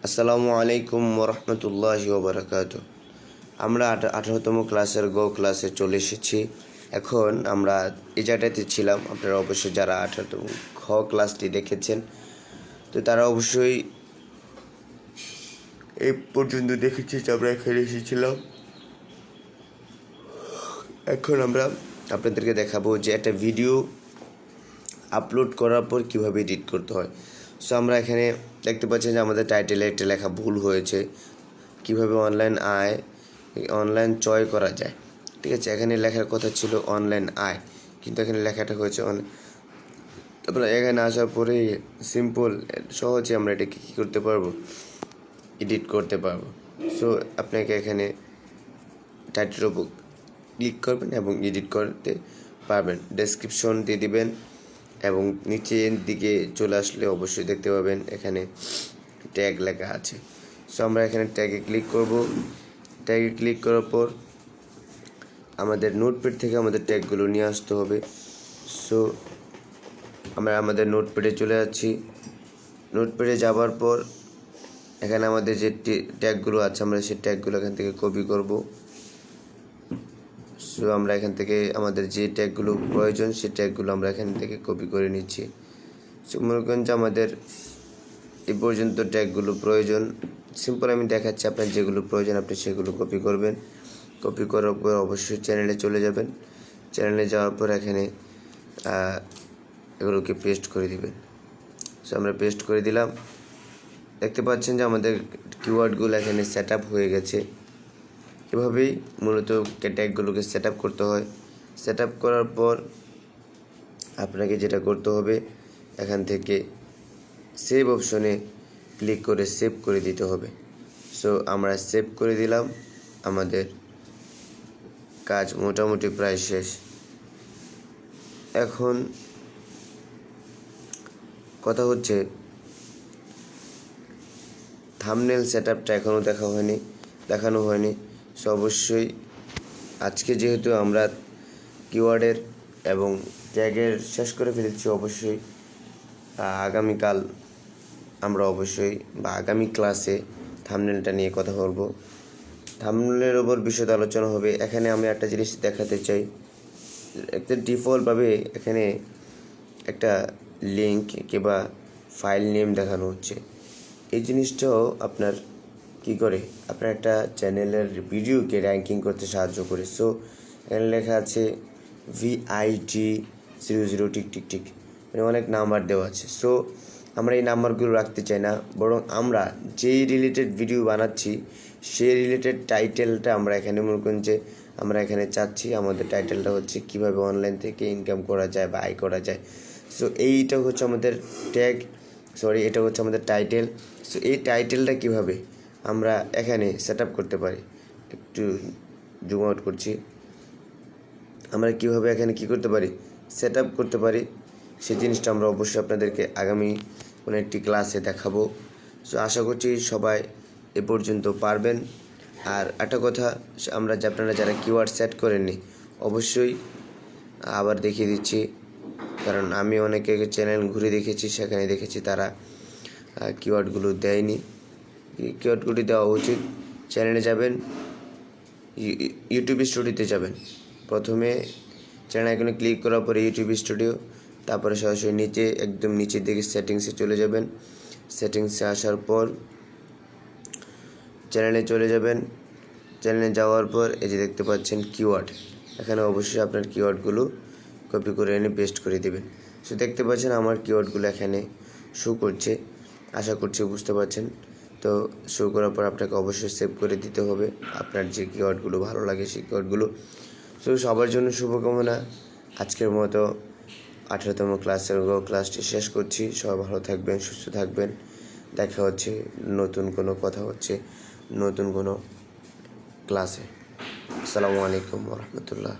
আসসালামু আলাইকুম ওরহমতুল্লাহি ওবরাকাতুহ। আমরা 18তম ক্লাসের ক্লাসে চলে এসেছি। এখন আমরা এই জায়গাটাতে ছিলাম। আপনারা অবশ্যই যারা 18তম ক্লাসটি দেখেছেন তো তারা অবশ্যই এই পর্যন্ত দেখেছি যে আমরা এখানে এসেছিলাম। এখন আমরা আপনাদেরকে দেখাবো যে একটা ভিডিও আপলোড করার পর কীভাবে এডিট করতে হয়। সো আমরা এখানে দেখতে পাচ্ছি যে আমাদের টাইটেলে একটা লেখা ভুল হয়েছে। কিভাবে অনলাইন চয় করা যায়, ঠিক আছে। এখানে লেখার কথা ছিল অনলাইন আয়, কিন্তু এখানে লেখাটা হয়েছে আমরা এখানে আসার পরে সিম্পল সহজে আমরা এটাকে কী করতে পারবো, এডিট করতে পারবো। সো আপনাকে এখানে টাইটেলের উপর ক্লিক করবেন এবং এডিট করতে পারবেন। ডেসক্রিপশন দিয়ে দিবেন এবং নিচের দিকে চলে আসলে অবশ্যই দেখতে পাবেন এখানে ট্যাগ লেখা আছে। সো আমরা এখানে ট্যাগে ক্লিক করব। ট্যাগে ক্লিক করার পর আমাদের নোটপ্যাড থেকে আমাদের ট্যাগগুলো নিয়ে আসতে হবে। সো আমরা আমাদের নোটপ্যাডে চলে যাচ্ছি। নোটপ্যাডে যাওয়ার পর এখানে আমাদের যে ট্যাগগুলো আছে আমরা সেই ট্যাগগুলো এখান থেকে কপি করব। সো আমরা এখান থেকে আমাদের যে ট্যাগগুলো প্রয়োজন সেই ট্যাগগুলো আমরা এখান থেকে কপি করে নিচ্ছি। সো মনে করেন যে আমাদের এই পর্যন্ত ট্যাগগুলো প্রয়োজন। সিম্পল আমি দেখাচ্ছি, আপনার যেগুলো প্রয়োজন আপনি সেগুলো কপি করবেন। কপি করার পর অবশ্যই চ্যানেলে চলে যাবেন। চ্যানেলে যাওয়ার পর এখানে এগুলোকে পেস্ট করে দিবেন। সো আমরা পেস্ট করে দিলাম। দেখতে পাচ্ছেন যে আমাদের কিওয়ার্ডগুলো এখানে সেট আপ হয়ে গেছে। এভাবেই মূলত ট্যাগগুলোকে সেট আপ করতে হয়। সেট আপ করার পর আপনাকে যেটা করতে হবে, এখান থেকে সেভ অপশনে ক্লিক করে সেভ করে দিতে হবে। সো আমরা সেভ করে দিলাম। আমাদের কাজ মোটামুটি প্রায় শেষ। এখন কথা হচ্ছে থাম্বনেল সেট আপটা এখনও দেখানো হয়নি। সো অবশ্যই আজকে যেহেতু আমরা কিওয়ার্ডের এবং ট্যাগের শেষ করে ফেলেছি, অবশ্যই আগামীকাল আমরা আগামী ক্লাসে থাম্বনেলটা নিয়ে কথা বলবো। থাম্বনেলের ওপর বিশদ আলোচনা হবে। এখানে আমি একটা জিনিস দেখাতে চাই, একটা ডিফল্টভাবে এখানে একটা লিঙ্ক কিংবা ফাইল নেম দেখানো হচ্ছে। এই জিনিসটাও আপনার কি করে আপনার একটা চ্যানেলের ভিডিওকে র্যাঙ্কিং করতে সাহায্য করে। সো এখানে লেখা আছে VID00 টিক মানে অনেক নাম্বার দেওয়া আছে। সো আমরা এই নাম্বারগুলো রাখতে চাই না, বরং আমরা যেই রিলেটেড ভিডিও বানাচ্ছি সেই রিলেটেড টাইটেলটা আমরা এখানে মনে করুন যে আমরা এখানে চাচ্ছি আমাদের টাইটেলটা হচ্ছে কিভাবে অনলাইন থেকে ইনকাম করা যায় বা আয় করা যায়। সো এইটা হচ্ছে আমাদের এটা হচ্ছে আমাদের টাইটেল। সো এই টাইটেলটা কিভাবে আমরা এখানে সেট আপ করতে পারি, একটু জুম আউট করছি। আমরা কিভাবে এখানে কি করতে পারি, সেট আপ করতে পারি, সেই জিনিসটা আমরা অবশ্যই আপনাদেরকে আগামী কোনো একটি ক্লাসে দেখাবো। সো আশা করছি সবাই এ পর্যন্ত পারবেন। আর একটা কথা, আপনারা যারা কিওয়ার্ড সেট করেননি অবশ্যই আবার দেখিয়ে দিচ্ছি, কারণ আমি অনেকে চ্যানেল ঘুরে দেখেছি, সেখানে দেখেছি তারা কিওয়ার্ডগুলো দেয়নি। কিওয়ার্ডগুলি দেওয়া উচিত। চ্যানেলে যাবেন, ইউটিউব স্টুডিওতে যাবেন। প্রথমে চ্যানেল আইকনে ক্লিক করার পরে ইউটিউব স্টুডিও, তারপরে সরাসরি একদম নিচের দিকে সেটিংসে চলে যাবেন। সেটিংসে আসার পর চ্যানেলে চলে যাবেন। চ্যানেলে যাওয়ার পর এই যে দেখতে পাচ্ছেন কিওয়ার্ড, এখানে অবশ্যই আপনার কিওয়ার্ডগুলো কপি করে এনে পেস্ট করে দেবেন। সো দেখতে পাচ্ছেন আমার কিওয়ার্ডগুলো এখানে শো করছে। আশা করছি বুঝতে পারছেন। তো শো করার পর আপনাকে অবশ্যই সেভ করে দিতে হবে আপনার যে কিওয়ার্ডগুলো ভালো লাগে সেই কিওয়ার্ডগুলো। সো সবার জন্য শুভকামনা। আজকের মতো 18তম ক্লাসের ক্লাসটি শেষ করছি। সবাই ভালো থাকবেন, সুস্থ থাকবেন। দেখা হচ্ছে নতুন কোনো ক্লাসে। আসসালামু আলাইকুম ওয়া রাহমাতুল্লাহ।